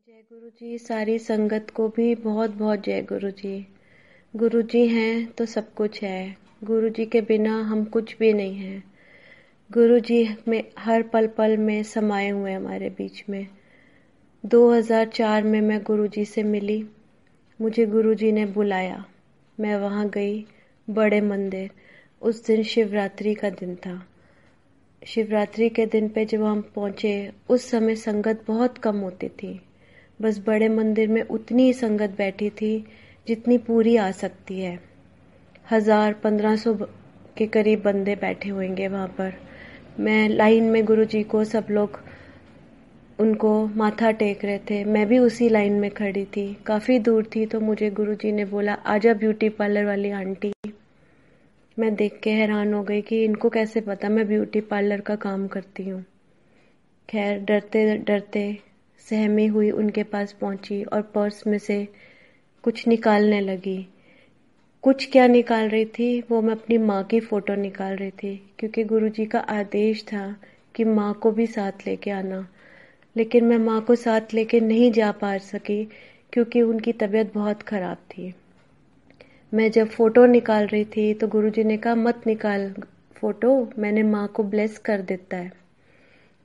जय गुरु जी। सारी संगत को भी बहुत बहुत जय गुरु जी। गुरु जी हैं तो सब कुछ है। गुरु जी के बिना हम कुछ भी नहीं हैं। गुरु जी में हर पल पल में समाये हुए हैं हमारे बीच में। 2004 में मैं गुरु जी से मिली। मुझे गुरु जी ने बुलाया। मैं वहाँ गई, बड़े मंदिर। उस दिन शिवरात्रि का दिन था। शिवरात्रि के दिन पे जब हम पहुँचे, उस समय संगत बहुत कम होती थी। बस बड़े मंदिर में उतनी ही संगत बैठी थी जितनी पूरी आ सकती है। 1000-1500 के करीब बंदे बैठे होंगे वहाँ पर। मैं लाइन में गुरु जी को, सब लोग उनको माथा टेक रहे थे। मैं भी उसी लाइन में खड़ी थी। काफ़ी दूर थी तो मुझे गुरु जी ने बोला, आजा ब्यूटी पार्लर वाली आंटी। मैं देख के हैरान हो गई कि इनको कैसे पता मैं ब्यूटी पार्लर का काम करती हूँ। खैर, डरते डरते सहमी हुई उनके पास पहुंची और पर्स में से कुछ निकालने लगी। कुछ क्या निकाल रही थी, वो मैं अपनी माँ की फोटो निकाल रही थी, क्योंकि गुरुजी का आदेश था कि माँ को भी साथ लेके आना। लेकिन मैं माँ को साथ लेके नहीं जा पा सकी क्योंकि उनकी तबीयत बहुत खराब थी। मैं जब फोटो निकाल रही थी तो गुरुजी ने कहा, मत निकाल फोटो, मैंने माँ को ब्लेस कर देता है।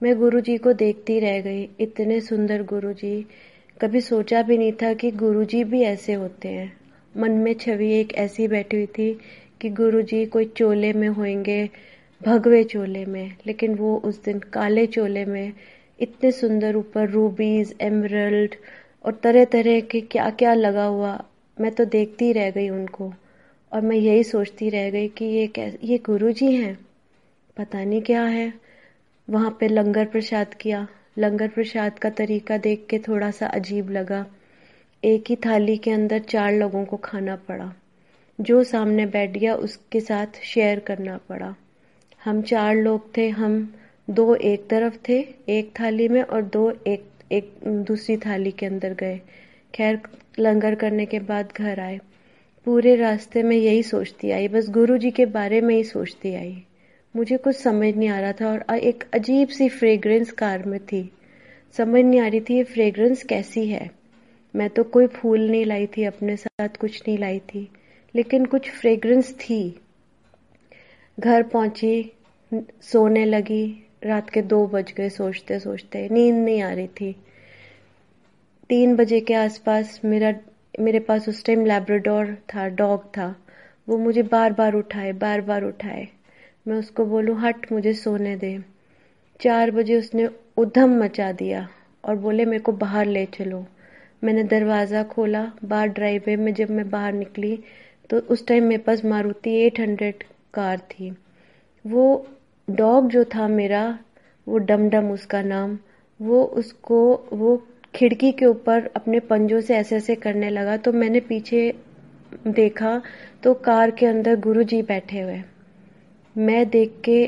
मैं गुरुजी को देखती रह गई। इतने सुंदर गुरुजी, कभी सोचा भी नहीं था कि गुरुजी भी ऐसे होते हैं। मन में छवि एक ऐसी बैठी हुई थी कि गुरुजी कोई चोले में होंगे, भगवे चोले में, लेकिन वो उस दिन काले चोले में, इतने सुंदर, ऊपर रूबीज, एमरल्ड और तरह तरह के क्या क्या लगा हुआ। मैं तो देखती रह गई उनको, और मैं यही सोचती रह गई कि ये गुरुजी हैं, पता नहीं क्या है। वहाँ पे लंगर प्रसाद किया। लंगर प्रसाद का तरीका देख के थोड़ा सा अजीब लगा। एक ही थाली के अंदर 4 लोगों को खाना पड़ा। जो सामने बैठ गया उसके साथ शेयर करना पड़ा। हम 4 लोग थे। हम 2 एक तरफ थे एक थाली में, और 2 एक दूसरी थाली के अंदर गए। खैर, लंगर करने के बाद घर आए। पूरे रास्ते में यही सोचती आई, बस गुरु जी के बारे में ही सोचती आई। मुझे कुछ समझ नहीं आ रहा था, और एक अजीब सी फ्रेग्रेंस कार में थी। समझ नहीं आ रही थी ये फ्रेग्रेंस कैसी है। मैं तो कोई फूल नहीं लाई थी अपने साथ, कुछ नहीं लाई थी, लेकिन कुछ फ्रेग्रेंस थी। घर पहुंची, सोने लगी। रात के 2 बज गए सोचते सोचते। नींद नहीं आ रही थी। 3 बजे के आसपास मेरे पास उस टाइम लैब्राडोर था, डॉग था। वो मुझे बार बार उठाए। मैं उसको बोलूं, हट, मुझे सोने दे। 4 बजे उसने उधम मचा दिया और बोले, मेरे को बाहर ले चलो। मैंने दरवाज़ा खोला। बाहर ड्राइववे में जब मैं बाहर निकली तो उस टाइम मेरे पास मारुति 800 कार थी। वो डॉग जो था मेरा, वो डमडम उसका नाम, वो खिड़की के ऊपर अपने पंजों से ऐसे ऐसे करने लगा। तो मैंने पीछे देखा तो कार के अंदर गुरुजी बैठे हुए। मैं देख के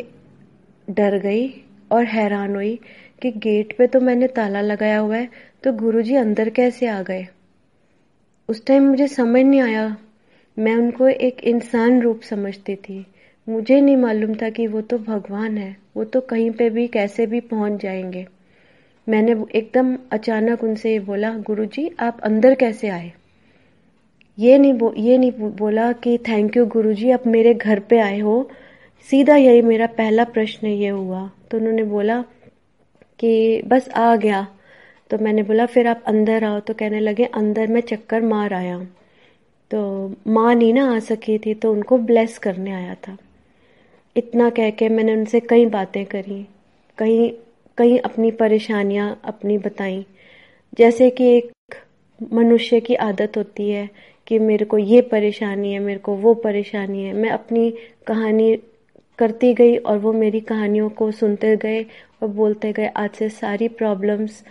डर गई और हैरान हुई कि गेट पे तो मैंने ताला लगाया हुआ है, तो गुरुजी अंदर कैसे आ गए। उस टाइम मुझे समझ नहीं आया। मैं उनको एक इंसान रूप समझती थी। मुझे नहीं मालूम था कि वो तो भगवान है। वो तो कहीं पे भी कैसे भी पहुंच जाएंगे। मैंने एकदम अचानक उनसे ये बोला, गुरुजी आप अंदर कैसे आए। ये नहीं बोला कि थैंक यू गुरुजी, आप मेरे घर पे आए हो। सीधा यही मेरा पहला प्रश्न ये हुआ। तो उन्होंने बोला कि बस आ गया। तो मैंने बोला, फिर आप अंदर आओ। तो कहने लगे, अंदर मैं चक्कर मार आया। तो माँ नहीं ना आ सकी थी, तो उनको ब्लेस करने आया था। इतना कह के मैंने उनसे कई बातें करी, कहीं कहीं अपनी परेशानियां अपनी बताई। जैसे कि एक मनुष्य की आदत होती है कि मेरे को ये परेशानी है, मेरे को वो परेशानी है। मैं अपनी कहानी करती गई और वो मेरी कहानियों को सुनते गए और बोलते गए, आज से सारी प्रॉब्लम्स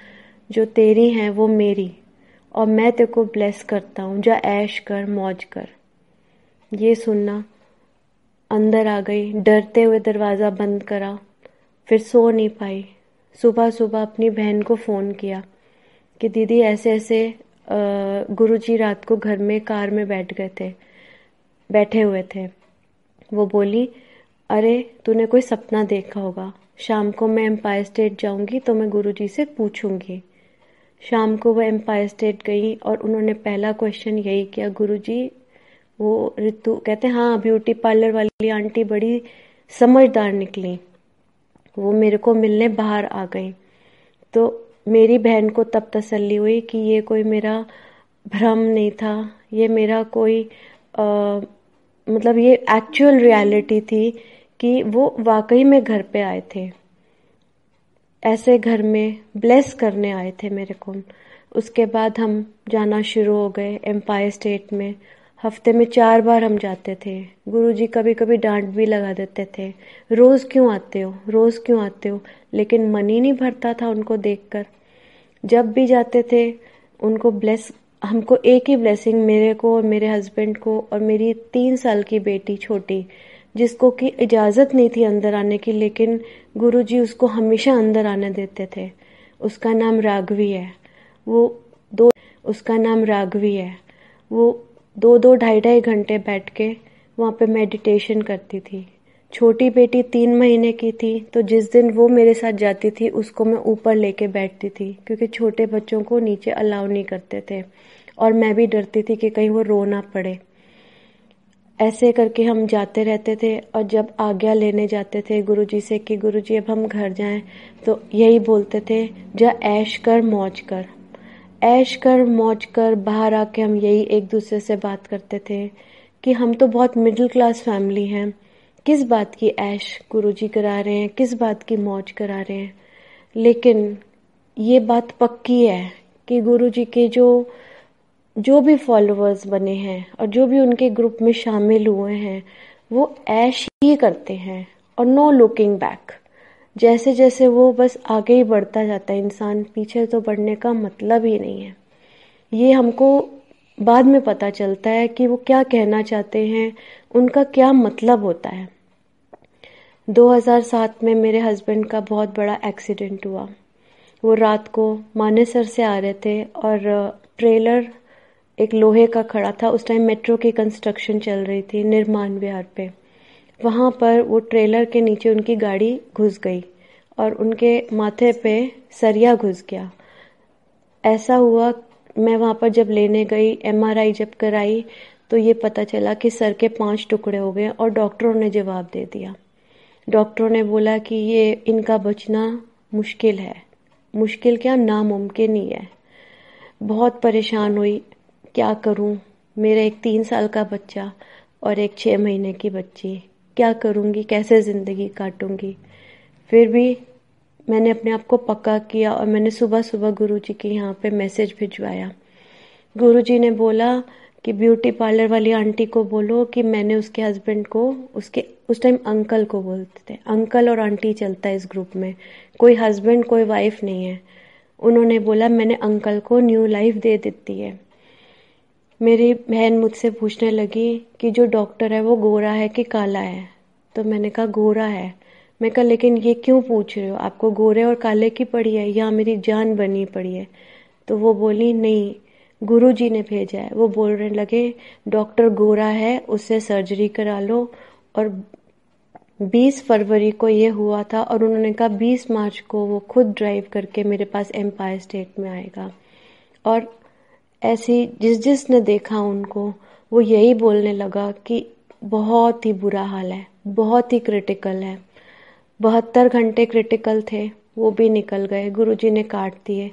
जो तेरी हैं वो मेरी, और मैं तेरे को ब्लेस करता हूँ, जा ऐश कर, मौज कर। ये सुनना। अंदर आ गई, डरते हुए दरवाज़ा बंद करा। फिर सो नहीं पाई। सुबह सुबह अपनी बहन को फ़ोन किया कि दीदी ऐसे ऐसे गुरुजी रात को घर में कार में बैठे हुए थे। वो बोली, अरे तूने कोई सपना देखा होगा। शाम को मैं एम्पायर स्टेट जाऊंगी तो मैं गुरुजी से पूछूंगी। शाम को वो एम्पायर स्टेट गई और उन्होंने पहला क्वेश्चन यही किया, गुरुजी वो रितु कहते हैं हाँ ब्यूटी पार्लर वाली आंटी बड़ी समझदार निकली, वो मेरे को मिलने बाहर आ गई। तो मेरी बहन को तब तसल्ली हुई कि ये कोई मेरा भ्रम नहीं था, ये मेरा कोई मतलब ये एक्चुअल रियलिटी थी कि वो वाकई में घर पे आए थे, ऐसे घर में ब्लेस करने आए थे मेरे को। उसके बाद हम जाना शुरू हो गए एम्पायर स्टेट में। हफ्ते में 4 बार हम जाते थे। गुरुजी कभी कभी डांट भी लगा देते थे, रोज क्यों आते हो, रोज क्यों आते हो, लेकिन मन ही नहीं भरता था उनको देखकर। जब भी जाते थे उनको ब्लेस, हमको एक ही ब्लेसिंग, मेरे को और मेरे हस्बैंड को और मेरी 3 साल की बेटी छोटी, जिसको कि इजाजत नहीं थी अंदर आने की, लेकिन गुरुजी उसको हमेशा अंदर आने देते थे। उसका नाम राघवी है। वो दो उसका नाम राघवी है। वो 2-2 ढाई-ढाई घंटे बैठ के वहाँ पे मेडिटेशन करती थी। छोटी बेटी 3 महीने की थी, तो जिस दिन वो मेरे साथ जाती थी उसको मैं ऊपर लेके बैठती थी, क्योंकि छोटे बच्चों को नीचे अलाउ नहीं करते थे और मैं भी डरती थी कि कहीं वो रो ना पड़े। ऐसे करके हम जाते रहते थे। और जब आज्ञा लेने जाते थे गुरुजी से कि गुरुजी अब हम घर जाएं, तो यही बोलते थे, जा ऐश कर मौज कर, ऐश कर मौज कर। बाहर आके हम यही एक दूसरे से बात करते थे कि हम तो बहुत मिडिल क्लास फैमिली हैं, किस बात की ऐश गुरुजी करा रहे हैं, किस बात की मौज करा रहे हैं। लेकिन ये बात पक्की है कि गुरुजी के जो भी फॉलोअर्स बने हैं और जो भी उनके ग्रुप में शामिल हुए हैं, वो ऐश ही करते हैं और नो लुकिंग बैक। जैसे जैसे वो बस आगे ही बढ़ता जाता है इंसान, पीछे तो बढ़ने का मतलब ही नहीं है। ये हमको बाद में पता चलता है कि वो क्या कहना चाहते हैं, उनका क्या मतलब होता है। 2007 में मेरे हस्बैंड का बहुत बड़ा एक्सीडेंट हुआ। वो रात को मानेसर से आ रहे थे और ट्रेलर एक लोहे का खड़ा था। उस टाइम मेट्रो की कंस्ट्रक्शन चल रही थी निर्माण विहार पे। वहां पर वो ट्रेलर के नीचे उनकी गाड़ी घुस गई और उनके माथे पे सरिया घुस गया। ऐसा हुआ, मैं वहां पर जब लेने गई, एमआरआई जब कराई, तो ये पता चला कि सर के 5 टुकड़े हो गए और डॉक्टरों ने जवाब दे दिया। डॉक्टरों ने बोला कि ये इनका बचना मुश्किल है, मुश्किल क्या नामुमकिन ही है। बहुत परेशान हुई, क्या करूं, मेरा एक 3 साल का बच्चा और एक 6 महीने की बच्ची, क्या करूंगी, कैसे जिंदगी काटूंगी। फिर भी मैंने अपने आप को पक्का किया और मैंने सुबह सुबह गुरुजी के यहाँ पे मैसेज भिजवाया। गुरुजी ने बोला कि ब्यूटी पार्लर वाली आंटी को बोलो कि मैंने उसके हस्बैंड को, उसके उस टाइम अंकल को बोलते थे, अंकल और आंटी चलता है इस ग्रुप में, कोई हस्बैंड कोई वाइफ नहीं है। उन्होंने बोला मैंने अंकल को न्यू लाइफ दे देती है। मेरी बहन मुझसे पूछने लगी कि जो डॉक्टर है वो गोरा है कि काला है। तो मैंने कहा गोरा है। मैं कहा लेकिन ये क्यों पूछ रहे हो, आपको गोरे और काले की पड़ी है या मेरी जान बनी पड़ी है। तो वो बोली नहीं, गुरुजी ने भेजा है। वो बोलने लगे डॉक्टर गोरा है, उससे सर्जरी करा लो। और 20 फरवरी को ये हुआ था और उन्होंने कहा 20 मार्च को वो खुद ड्राइव करके मेरे पास एम्पायर स्टेट में आएगा। और ऐसी जिसने देखा उनको, वो यही बोलने लगा कि बहुत ही बुरा हाल है, बहुत ही क्रिटिकल है। 72 घंटे क्रिटिकल थे, वो भी निकल गए, गुरुजी ने काट दिए।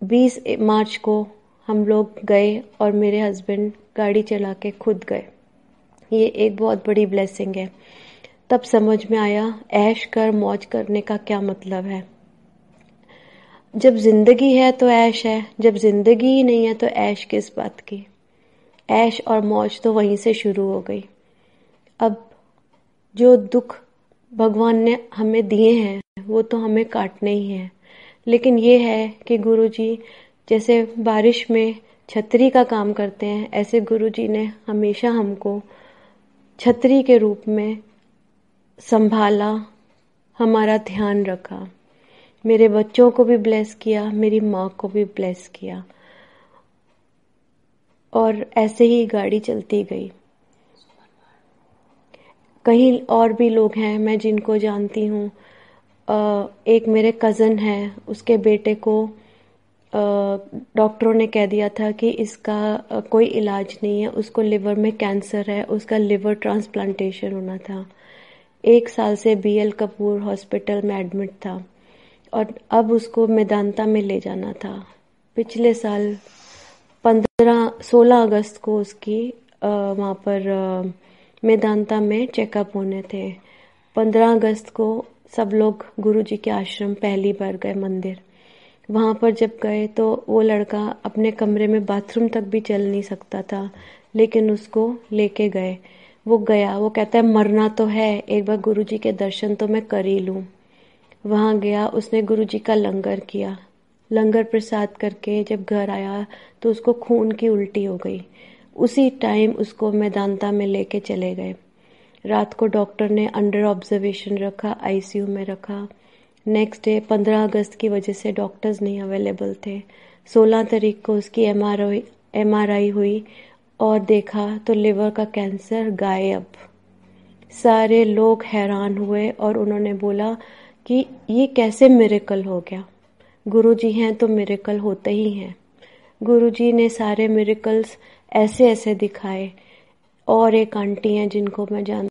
20 मार्च को हम लोग गए और मेरे हस्बैंड गाड़ी चला के खुद गए। ये एक बहुत बड़ी ब्लेसिंग है। तब समझ में आया ऐश कर मौज करने का क्या मतलब है। जब जिंदगी है तो ऐश है, जब जिंदगी ही नहीं है तो ऐश किस बात की। ऐश और मौज तो वहीं से शुरू हो गई। अब जो दुख भगवान ने हमें दिए हैं वो तो हमें काटने ही हैं। लेकिन ये है कि गुरुजी जैसे बारिश में छतरी का काम करते हैं, ऐसे गुरुजी ने हमेशा हमको छतरी के रूप में संभाला, हमारा ध्यान रखा। मेरे बच्चों को भी ब्लेस किया, मेरी माँ को भी ब्लेस किया। और ऐसे ही गाड़ी चलती गई। कहीं और भी लोग हैं मैं जिनको जानती हूँ। एक मेरे कज़न है, उसके बेटे को डॉक्टरों ने कह दिया था कि इसका कोई इलाज नहीं है, उसको लिवर में कैंसर है, उसका लिवर ट्रांसप्लांटेशन होना था। 1 साल से BL कपूर हॉस्पिटल में एडमिट था और अब उसको मेदांता में ले जाना था। पिछले साल 16 अगस्त को उसकी वहाँ पर मेदांता में चेकअप होने थे। 15 अगस्त को सब लोग गुरुजी के आश्रम पहली बार गए मंदिर। वहाँ पर जब गए तो वो लड़का अपने कमरे में बाथरूम तक भी चल नहीं सकता था, लेकिन उसको लेके गए। वो गया, वो कहता है मरना तो है, एक बार गुरुजी के दर्शन तो मैं कर ही लूँ। वहाँ गया, उसने गुरुजी का लंगर किया। लंगर प्रसाद करके जब घर आया तो उसको खून की उल्टी हो गई। उसी टाइम उसको मेदांता में लेके चले गए। रात को डॉक्टर ने अंडर ऑब्जर्वेशन रखा, ICU में रखा। नेक्स्ट डे 15 अगस्त की वजह से डॉक्टर्स नहीं अवेलेबल थे। 16 तारीख को उसकी MRI हुई और देखा तो लिवर का कैंसर गायब। सारे लोग हैरान हुए और उन्होंने बोला कि ये कैसे मिरेकल हो गया। गुरुजी हैं तो मिरेकल होते ही हैं। गुरुजी ने सारे मिरेकल्स ऐसे ऐसे दिखाए। और एक आंटी हैं जिनको मैं जानती